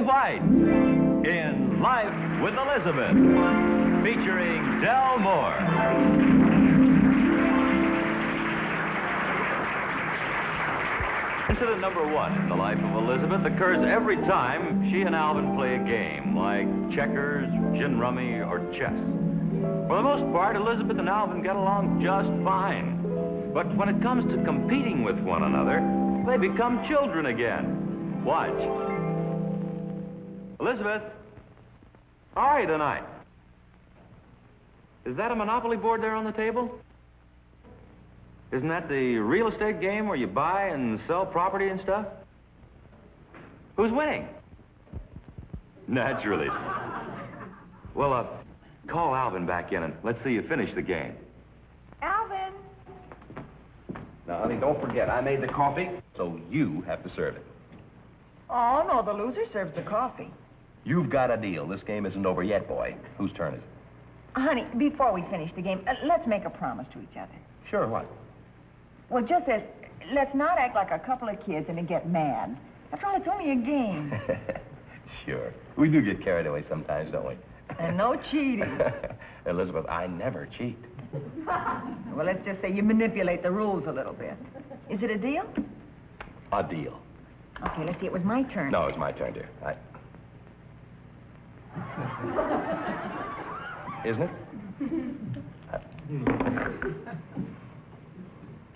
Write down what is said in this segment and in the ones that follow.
White in Life with Elizabeth, featuring Del Moore. Incident number 1 in the life of Elizabeth occurs every time she and Alvin play a game, like checkers, gin rummy, or chess. For the most part, Elizabeth and Alvin get along just fine. But when it comes to competing with one another, they become children again. Watch. Elizabeth, how are you tonight? Is that a Monopoly board there on the table? Isn't that the real estate game where you buy and sell property and stuff? Who's winning? Naturally. Well, call Alvin back in and let's see you finish the game. Alvin! Now, honey, don't forget, I made the coffee, so you have to serve it. Oh, no, the loser serves the coffee. You've got a deal. This game isn't over yet, boy. Whose turn is it? Honey, before we finish the game, let's make a promise to each other. Sure, what? Well, just this, let's not act like a couple of kids and then get mad. After all, it's only a game. Sure. We do get carried away sometimes, don't we? And no cheating. Elizabeth, I never cheat. Well, let's just say you manipulate the rules a little bit. Is it a deal? A deal. Okay, let's see. It was my turn. No, it's my turn, dear. Isn't it?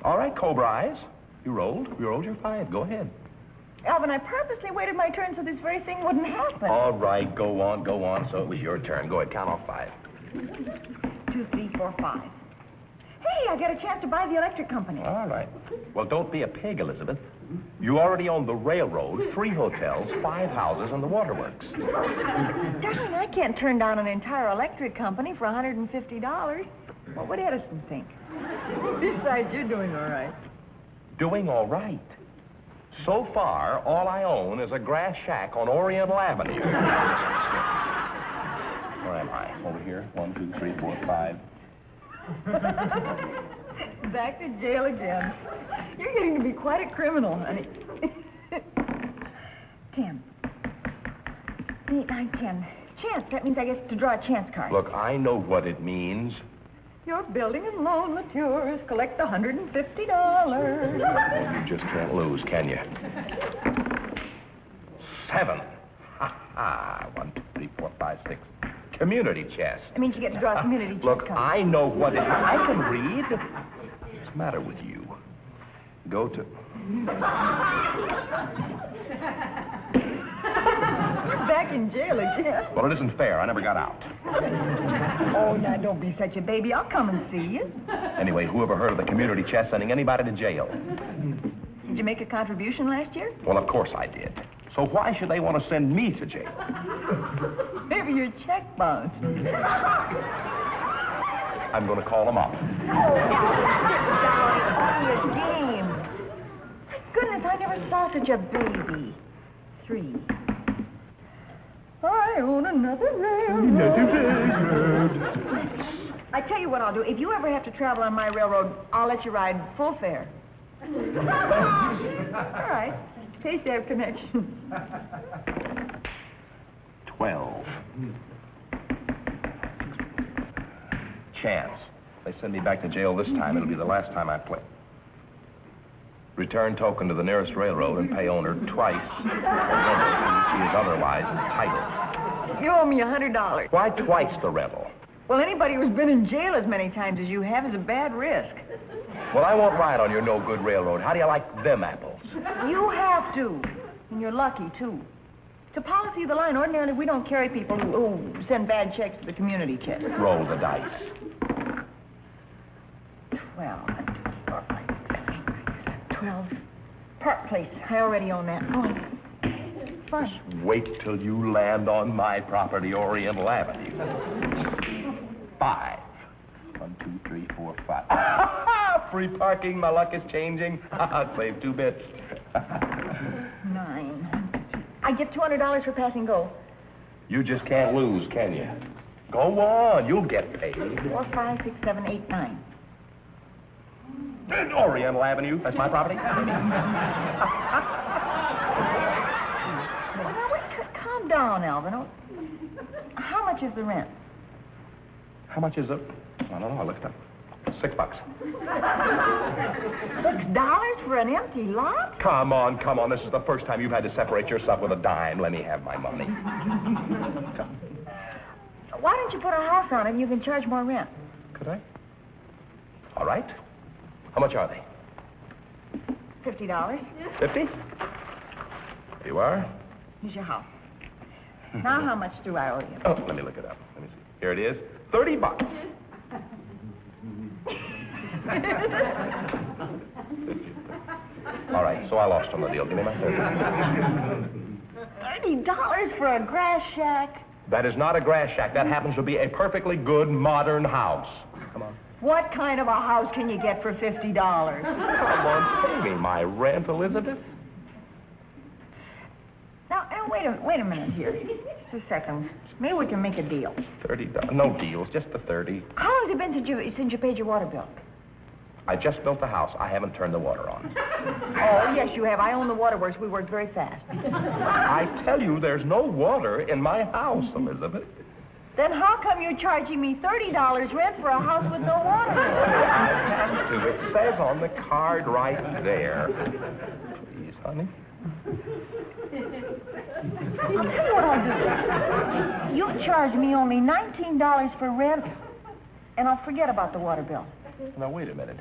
All right, Cobra Eyes. You rolled your 5. Go ahead. Alvin, I purposely waited my turn so this very thing wouldn't happen. All right, go on. So it was your turn. Go ahead, count off 5. 2, 3, 4, 5. Hey, I got a chance to buy the electric company. All right. Well, don't be a pig, Elizabeth. You already own the railroad, 3 hotels, 5 houses, and the waterworks. Darling, I can't turn down an entire electric company for $150. What would Edison think? Besides, you're doing all right. Doing all right? So far, all I own is a grass shack on Oriental Avenue. Where am I? Over here? 1, 2, 3, 4, 5. Back to jail again. You're getting to be quite a criminal, honey. 10. 8, 9, 10. Chance. That means I get to draw a chance card. Look, I know what it means. Your building and loan matures. Collect the $150. You just can't lose, can you? 7. Ha ha. 1, 2, 3, 4, 5, 6. Community chest. That means you get to draw a community chest Look, card. I know what it is. I can read. What's the matter with you? Go to... You're back in jail again. Well, it isn't fair. I never got out. Oh, now, don't be such a baby. I'll come and see you. Anyway, who ever heard of the community chest sending anybody to jail? Did you make a contribution last year? Well, of course I did. So why should they want to send me to jail? Maybe your check bounced. I'm going to call them up. Oh, the game. Goodness, I never saw such a baby. 3. I own another railroad. I tell you what I'll do. If you ever have to travel on my railroad, I'll let you ride full fare. All right. Taste to have connection. 12. Chance. They send me back to jail this time. It'll be the last time I play. Return token to the nearest railroad and pay owner twice the rental fee she is otherwise entitled. You owe me $100. Why twice the rental? Well, anybody who's been in jail as many times as you have is a bad risk. Well, I won't ride on your no-good railroad. How do you like them apples? You have to. And you're lucky, too. It's a policy of the line. Ordinarily, we don't carry people who send bad checks to the community chest. Roll the dice. 12. 12. Park Place. I already own that. Oh, fun. Just wait till you land on my property, Oriental Avenue. 5. 1, 2, 3, 4, 5. Free parking. My luck is changing. Save 2 bits. 9. I get $200 for passing go. You just can't lose, can you? Go on. You'll get paid. 4, 5, 6, 7, 8, 9. Oriental Avenue. That's my property. Well, now, wait, calm calm down, Alvin. Oh, how much is the rent? How much is it? I don't know. I'll look it up. $6. $6 for an empty lot? Come on. This is the first time you've had to separate yourself with a dime. Let me have my money. Come. Why don't you put a house on it and you can charge more rent? Could I? All right. How much are they? $50. 50? Here you are. Here's your house. Now how much do I owe you? Oh, let me look it up. Let me see. Here it is. $30. All right, so I lost on the deal. Give me my $30. $30 for a grass shack? That is not a grass shack. That happens to be a perfectly good modern house. Come on. What kind of a house can you get for $50? Come on, pay me my rent, Elizabeth. Now, wait a minute here. Just a second. Maybe we can make a deal. $30. No deals, just the 30. How long has it been since you paid your water bill? I just built the house. I haven't turned the water on. Oh, yes, you have. I own the waterworks. We worked very fast. I tell you, there's no water in my house, Elizabeth. Then how come you're charging me $30 rent for a house with no water? It says on the card right there. Please, honey. I'll tell you what I'll do. You charge me only $19 for rent, and I'll forget about the water bill. Now, wait a minute.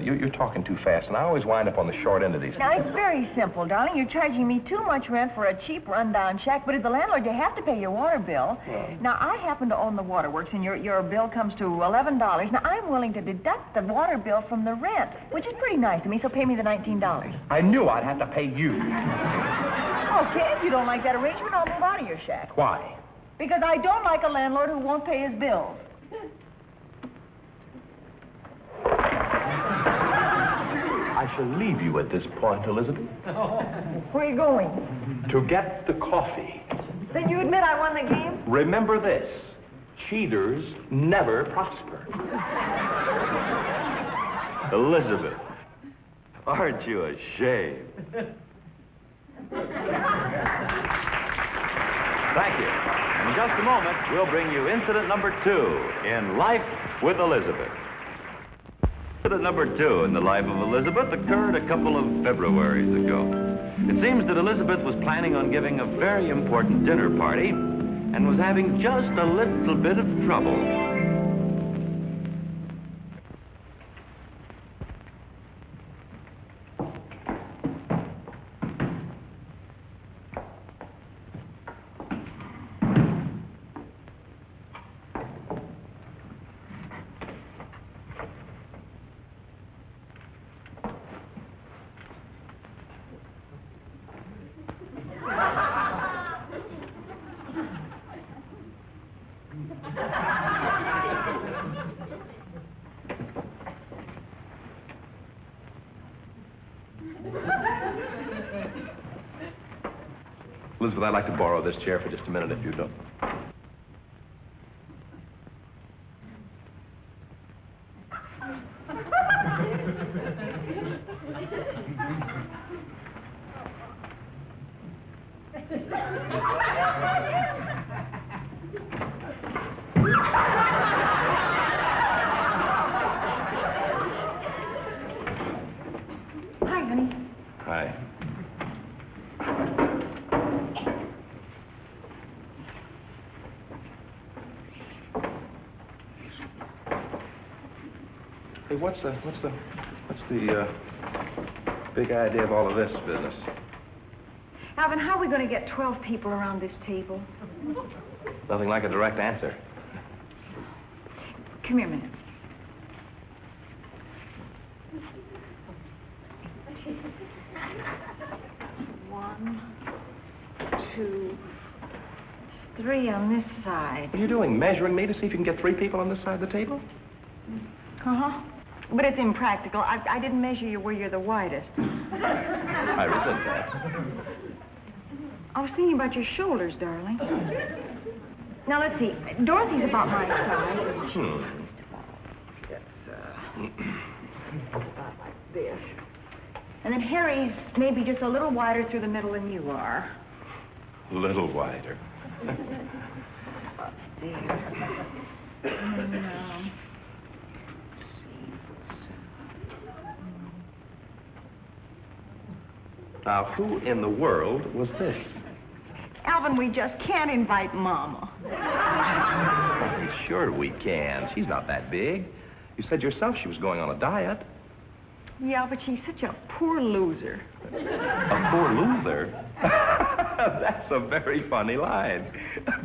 You're talking too fast, and I always wind up on the short end of these. Now, it's very simple, darling. You're charging me too much rent for a cheap, rundown shack, but as the landlord, you have to pay your water bill. Yeah. Now, I happen to own the waterworks, and your bill comes to $11. Now, I'm willing to deduct the water bill from the rent, which is pretty nice of me, so pay me the $19. I knew I'd have to pay you. Okay, if you don't like that arrangement, I'll move out of your shack. Why? Because I don't like a landlord who won't pay his bills. I shall leave you at this point, Elizabeth. Where are you going? To get the coffee. Then you admit I won the game? Remember this. Cheaters never prosper. Elizabeth, aren't you ashamed? Thank you. In just a moment, we'll bring you incident number 2 in Life with Elizabeth. Incident number 2 in the life of Elizabeth occurred a couple of Februaries ago. It seems that Elizabeth was planning on giving a very important dinner party and was having just a little bit of trouble. Elizabeth, I'd like to borrow this chair for just a minute, if you don't. Hi, honey. Hi. Hey, what's the big idea of all of this business? Alvin, how are we going to get 12 people around this table? Nothing like a direct answer. Come here a minute. One, two, three on this side. What are you doing, measuring me to see if you can get 3 people on this side of the table? Uh-huh. But it's impractical. I didn't measure you where you're the widest. I resent that. I was thinking about your shoulders, darling. Now, let's see. Dorothy's about my size. That's, about like this. And then Harry's maybe just a little wider through the middle than you are. Little wider. Now, who in the world was this? Alvin, we just can't invite Mama. Sure we can. She's not that big. You said yourself she was going on a diet. Yeah, but she's such a poor loser. A poor loser? That's a very funny line.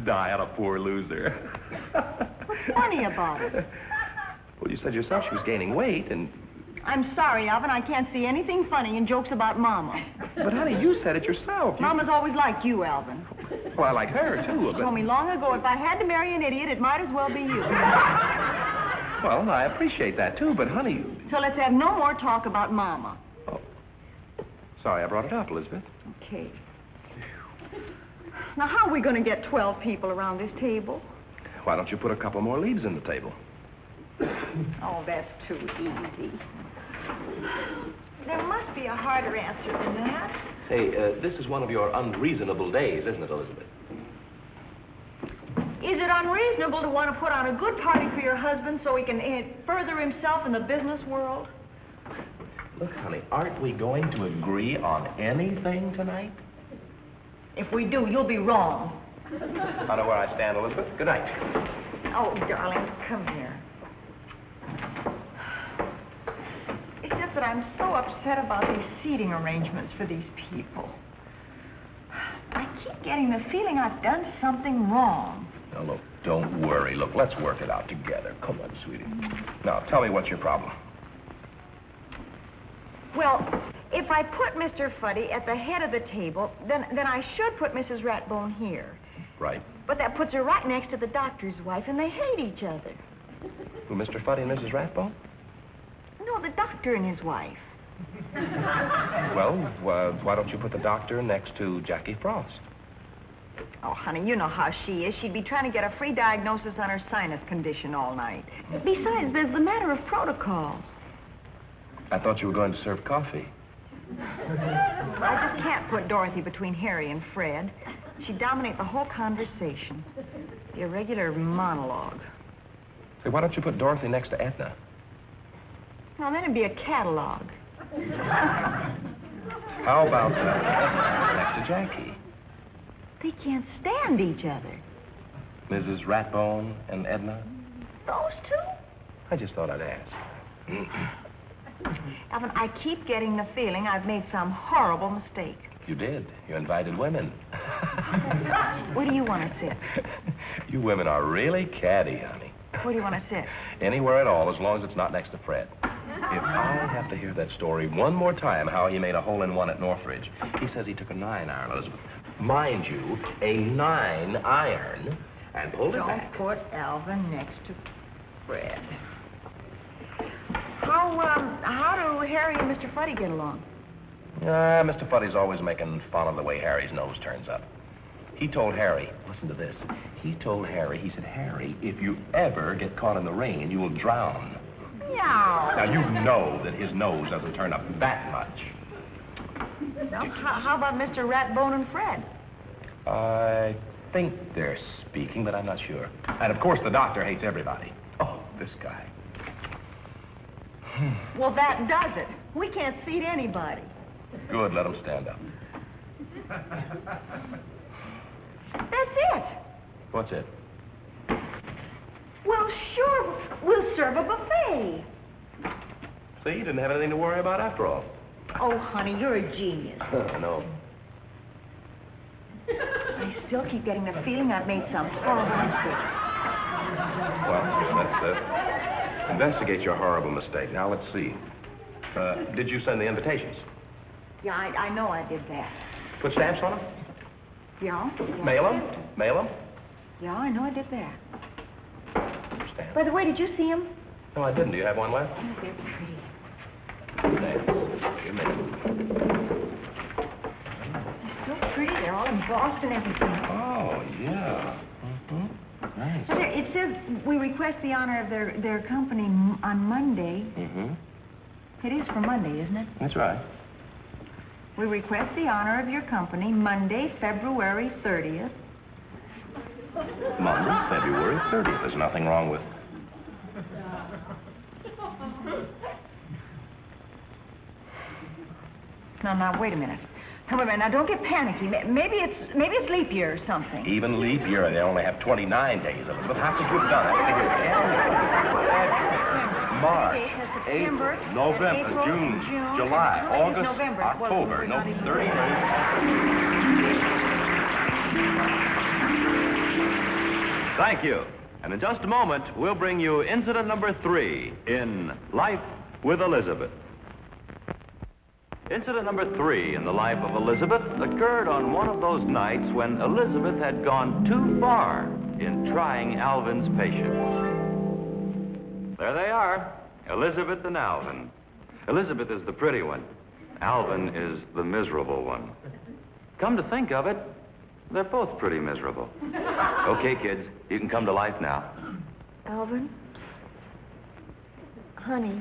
Diet, a poor loser. What's funny about it? Well, you said yourself she was gaining weight, and... I'm sorry, Alvin. I can't see anything funny in jokes about Mama. But, honey, you said it yourself. Mama's always liked you, Alvin. Well, I like her, too, She told me long ago if I had to marry an idiot, it might as well be you. Well, I appreciate that, too, but, honey... So let's have no more talk about Mama. Oh. Sorry I brought it up, Elizabeth. Okay. Now, how are we going to get 12 people around this table? Why don't you put a couple more leaves in the table? Oh, that's too easy. There must be a harder answer than that. Say, this is one of your unreasonable days, isn't it, Elizabeth? Is it unreasonable to want to put on a good party for your husband so he can further himself in the business world? Look, honey, aren't we going to agree on anything tonight? If we do, you'll be wrong. I know where I stand, Elizabeth. Good night. Oh, darling, come here. It's just that I'm so upset about these seating arrangements for these people. I keep getting the feeling I've done something wrong. Now, look, don't worry. Look, let's work it out together. Come on, sweetie. Now, tell me what's your problem. Well, if I put Mr. Fuddy at the head of the table, then I should put Mrs. Ratbone here. Right. But that puts her right next to the doctor's wife, and they hate each other. Who, Mr. Fuddy and Mrs. Ratbone? No, the doctor and his wife. Well, why don't you put the doctor next to Jackie Frost? Oh, honey, you know how she is. She'd be trying to get a free diagnosis on her sinus condition all night. Besides, there's the matter of protocol. I thought you were going to serve coffee. I just can't put Dorothy between Harry and Fred. She'd dominate the whole conversation. The irregular monologue. Say, why don't you put Dorothy next to Edna? Well, then it'd be a catalog. How about next to Jackie? They can't stand each other. Mrs. Ratbone and Edna? Those two? I just thought I'd ask. Alvin, I keep getting the feeling I've made some horrible mistake. You did. You invited women. Where do you want to sit? You women are really catty, honey. Where do you want to sit? Anywhere at all, as long as it's not next to Fred. If I have to hear that story one more time, how he made a hole-in-one at Northridge. He says he took a 9-iron, Elizabeth. Mind you, a 9-iron, and pulled it back. Don't put Alvin next to Fred. How do Harry and Mr. Fuddy get along? Mr. Fuddy's always making fun of the way Harry's nose turns up. He told Harry, listen to this. He told Harry, he said, Harry, if you ever get caught in the rain, you will drown. Meow. Now, you know that his nose doesn't turn up that much. Now, how about Mr. Ratbone and Fred? I think they're speaking, but I'm not sure. And, of course, the doctor hates everybody. Oh, this guy. Well, that does it. We can't seat anybody. Good, let him stand up. That's it. What's it? Well, sure, we'll serve a buffet. See, you didn't have anything to worry about after all. Oh, honey, you're a genius. I know. I still keep getting the feeling I've made some horrible mistake. Well, let's investigate your horrible mistake. Now, let's see. Did you send the invitations? Yeah, I know I did that. Put stamps on them? Yeah? Mail them? Mail them? Yeah, I know I did that. Stamps. By the way, did you see him? No, I didn't. Do you have one left? Oh, they're pretty. Stamps. Give me. They're so pretty. They're all embossed and everything. Oh, yeah. Mm-hmm. Nice. Well, it says we request the honor of their company on Monday. Mm-hmm. It is for Monday, isn't it? That's right. We request the honor of your company Monday, February 30th. Monday, February 30th. There's nothing wrong with... Now, wait a minute. Now, wait a minute. Now, don't get panicky. Maybe it's leap year or something. Even leap year, they only have 29 days, Elizabeth. How could you have done that? March, April, November, June, July, August, November. October. No, 30 days. Thank you. And in just a moment, we'll bring you incident number 3 in Life with Elizabeth. Incident number 3 in the life of Elizabeth occurred on one of those nights when Elizabeth had gone too far in trying Alvin's patience. There they are, Elizabeth and Alvin. Elizabeth is the pretty one. Alvin is the miserable one. Come to think of it, they're both pretty miserable. Okay, kids, you can come to life now. Alvin? Honey.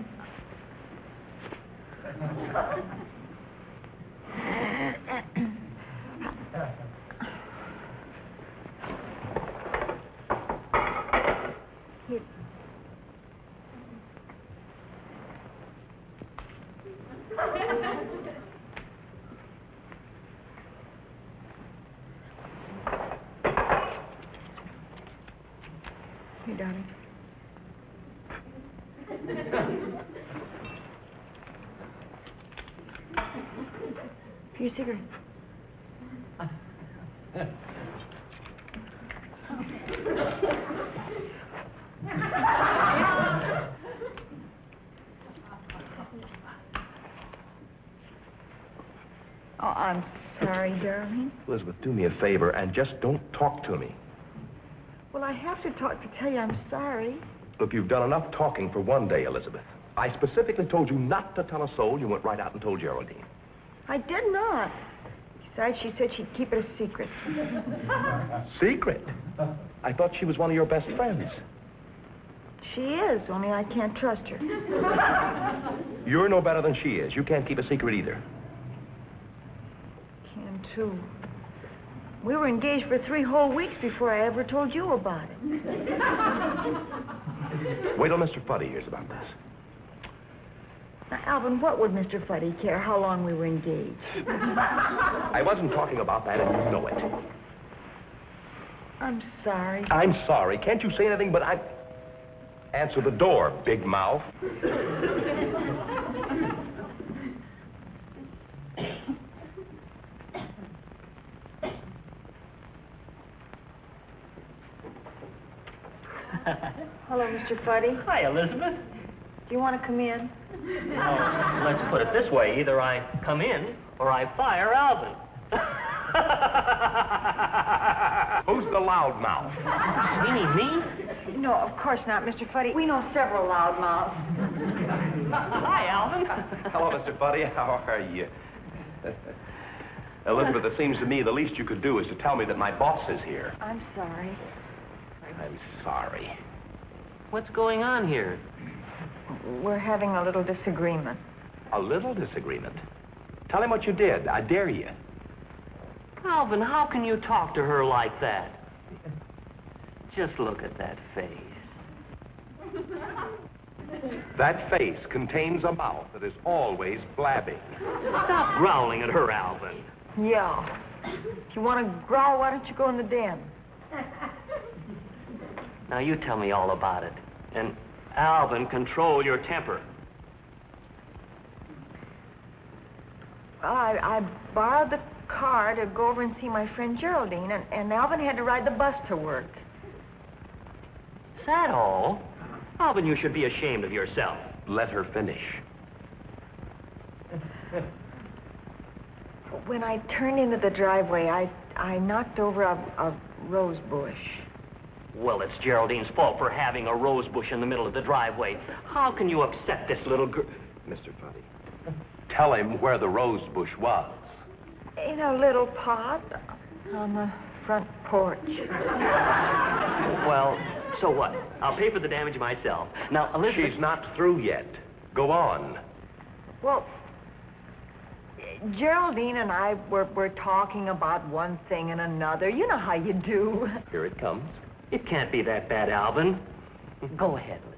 Here, darling. For your cigarette. Oh, I'm sorry, darling. Elizabeth, do me a favor and just don't talk to me. Well, I have to talk to tell you I'm sorry. Look, you've done enough talking for one day, Elizabeth. I specifically told you not to tell a soul. You went right out and told Geraldine. I did not. Besides, she said she'd keep it a secret. Secret? I thought she was one of your best friends. She is, only I can't trust her. You're no better than she is. You can't keep a secret either. Can, too. We were engaged for 3 whole weeks before I ever told you about it. Wait till Mr. Fuddy hears about this. Now, Alvin, what would Mr. Fuddy care how long we were engaged? I wasn't talking about that, and you know it. I'm sorry. I'm sorry. Can't you say anything but I... Answer the door, big mouth. Hello, Mr. Fuddy. Hi, Elizabeth. Do you want to come in? Oh, let's put it this way. Either I come in or I fire Alvin. Who's the loudmouth? Meaning me? No, of course not, Mr. Fuddy. We know several loudmouths. Hi, Alvin. Hello, Mr. Fuddy. How are you? Elizabeth, it seems to me the least you could do is to tell me that my boss is here. I'm sorry. I'm sorry. What's going on here? We're having a little disagreement. A little disagreement? Tell him what you did. I dare you. Alvin, how can you talk to her like that? Just look at that face. That face contains a mouth that is always blabbing. Stop growling at her, Alvin. Yeah. If you want to growl, why don't you go in the den? Now, you tell me all about it. And, Alvin, control your temper. Well, I borrowed the car to go over and see my friend Geraldine, and Alvin had to ride the bus to work. Is that all? Alvin, you should be ashamed of yourself. Let her finish. When I turned into the driveway, I knocked over a rose bush. Well, it's Geraldine's fault for having a rose bush in the middle of the driveway. How can you upset this little girl? Mr. Fuddy, tell him where the rose bush was. In a little pot on the front porch. Well, so what? I'll pay for the damage myself. Now, Elizabeth... She's not through yet. Go on. Well, Geraldine and I were talking about one thing and another. You know how you do. Here it comes. It can't be that bad, Alvin. Go ahead, Elizabeth.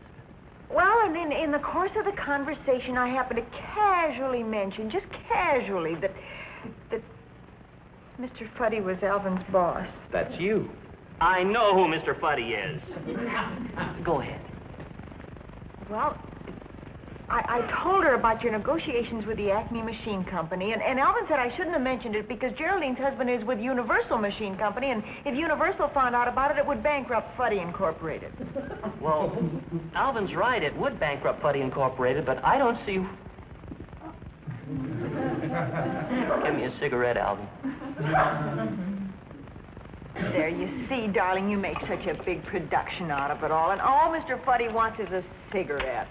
Well, and in the course of the conversation, I happened to casually mention, just casually, that Mr. Fuddy was Alvin's boss. That's you. I know who Mr. Fuddy is. Go ahead. Well, I told her about your negotiations with the Acme Machine Company, and Alvin said I shouldn't have mentioned it because Geraldine's husband is with Universal Machine Company, and if Universal found out about it, it would bankrupt Fuddy Incorporated. Well, Alvin's right. It would bankrupt Fuddy Incorporated, but I don't see... Give me a cigarette, Alvin. There, you see, darling, you make such a big production out of it all, and all Mr. Fuddy wants is a cigarette.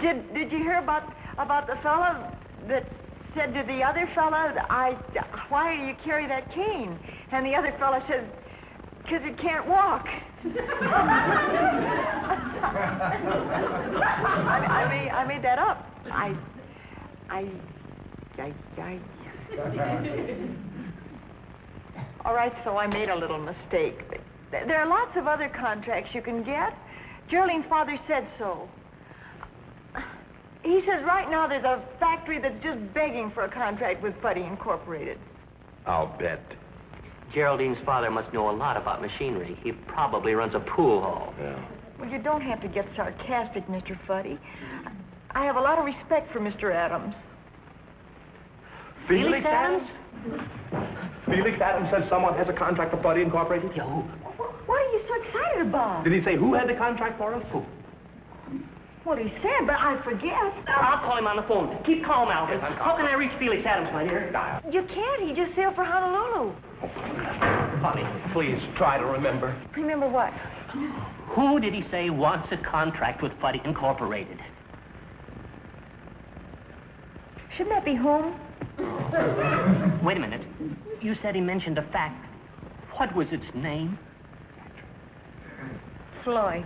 Did you hear about the fella that said to the other fella, why do you carry that cane? And the other fella said, 'cause it can't walk. I made that up. All right, so I made a little mistake. There are lots of other contracts you can get. Geraldine's father said so. He says right now there's a factory that's just begging for a contract with Fuddy Incorporated. I'll bet. Geraldine's father must know a lot about machinery. He probably runs a pool hall. Yeah. Well, you don't have to get sarcastic, Mr. Fuddy. I have a lot of respect for Mr. Adams. Felix Adams? Felix Adams says someone has a contract for Fuddy Incorporated? Yeah, who? What are you so excited about? Did he say who had the contract for us? Who? What he said, but I forget. I'll call him on the phone. Keep calm, Alvin. Yes, I'm How can I reach Felix Adams, my dear? You can't. He just sailed for Honolulu. Honey, please try to remember. Remember what? Who did he say wants a contract with Fuddy Incorporated? Shouldn't that be home? Wait a minute. You said he mentioned a fact. What was its name? Floyd.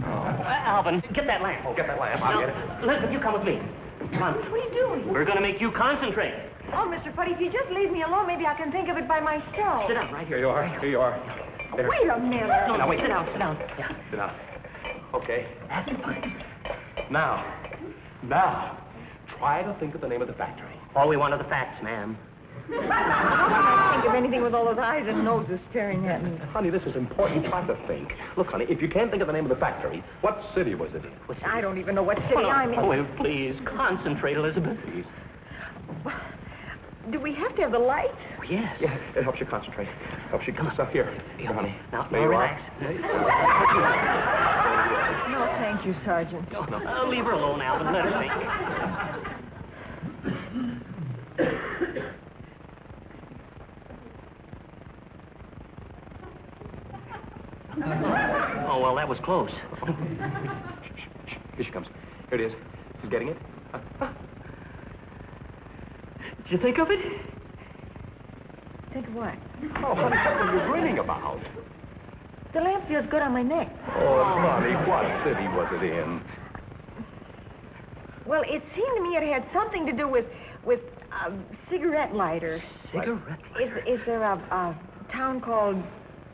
Alvin, get that lamp. Oh, get that lamp. I'll get it. Elizabeth, you come with me. Come on. What are you doing? We're going to make you concentrate. Oh, Mr. Fuddy, if you just leave me alone, maybe I can think of it by myself. Sit down right here. Here you are. Here you are. There. Wait a minute. No, wait. sit down, sit down. Yeah. Sit down. Okay. That's fine. Now, try to think of the name of the factory. All we want are the facts, ma'am. How can I think of anything with all those eyes and noses staring at me? Honey, this is important. Try to think. Look, honey, if you can't think of the name of the factory, what city was it in? I don't even know what city I'm in. Oh, wait, please, concentrate, Elizabeth. Please. Do we have to have the light? Oh, yes. Yeah, it helps you concentrate. Helps you come up here. Here, honey. Now, There you relax. No, thank you, Sergeant. No. Leave her alone, Alvin. Let her think. Oh, well, that was close. Here she comes. Here it is. She's getting it. Did you think of it? Think of what? Oh, honey, what are you grinning about? The lamp feels good on my neck. Oh, honey, what city was it in? Well, it seemed to me it had something to do with cigarette lighter. Cigarette lighter? Is there a town called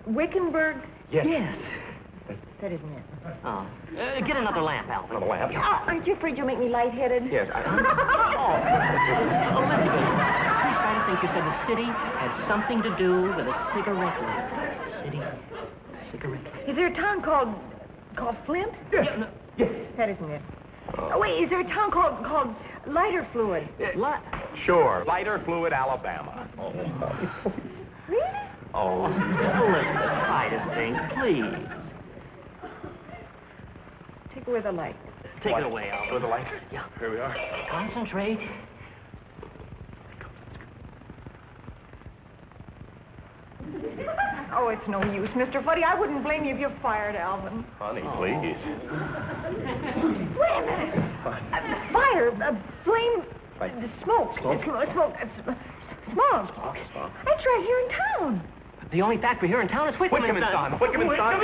Wickenburg? Yes. That isn't it. Oh. Get another lamp, Alvin. Another lamp? Aren't you afraid you'll make me lightheaded? Yes, Elizabeth, please try to think. You said the city had something to do with a cigarette lighter. City, cigarette lighter. Is there a town called Flint? Yes. Yeah, no. Yes. That isn't it. Oh, wait, is there a town called Lighter Fluid? Sure. Lighter Fluid, Alabama. Oh. Really? Oh. Elizabeth, try to think, please. Take away the light. Take What? it away, Alvin. With the light? Yeah. Here we are. Concentrate. Oh, it's no use, Mr. Fuddy. I wouldn't blame you if you fired Alvin. Honey, please. Wait a minute. Fire, flame, Right. smoke. Smoke? Smoke. Small. That's right here in town. The only factory here in town is Wickham and Son. Wickham and Son.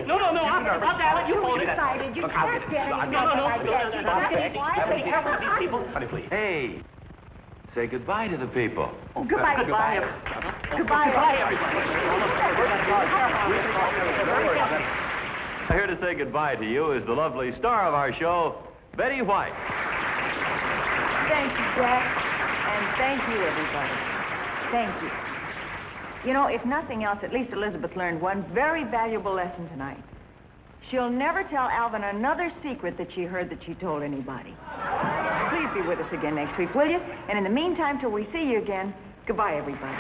No, I'll dial it. You hold it. Decided you Look, I'll can't get it. get I'll anything get it. like that. You got to be quiet. These people. Honey, please. Hey, say goodbye to the people. Goodbye. Goodbye. Goodbye, everybody. Here to say goodbye to you is the lovely star of our show, Betty White. Thank you, Jack. And thank you, everybody. Thank you. You know, if nothing else, at least Elizabeth learned one very valuable lesson tonight. She'll never tell Alvin another secret that she heard that she told anybody. Please be with us again next week, will you? And in the meantime, till we see you again, goodbye, everybody.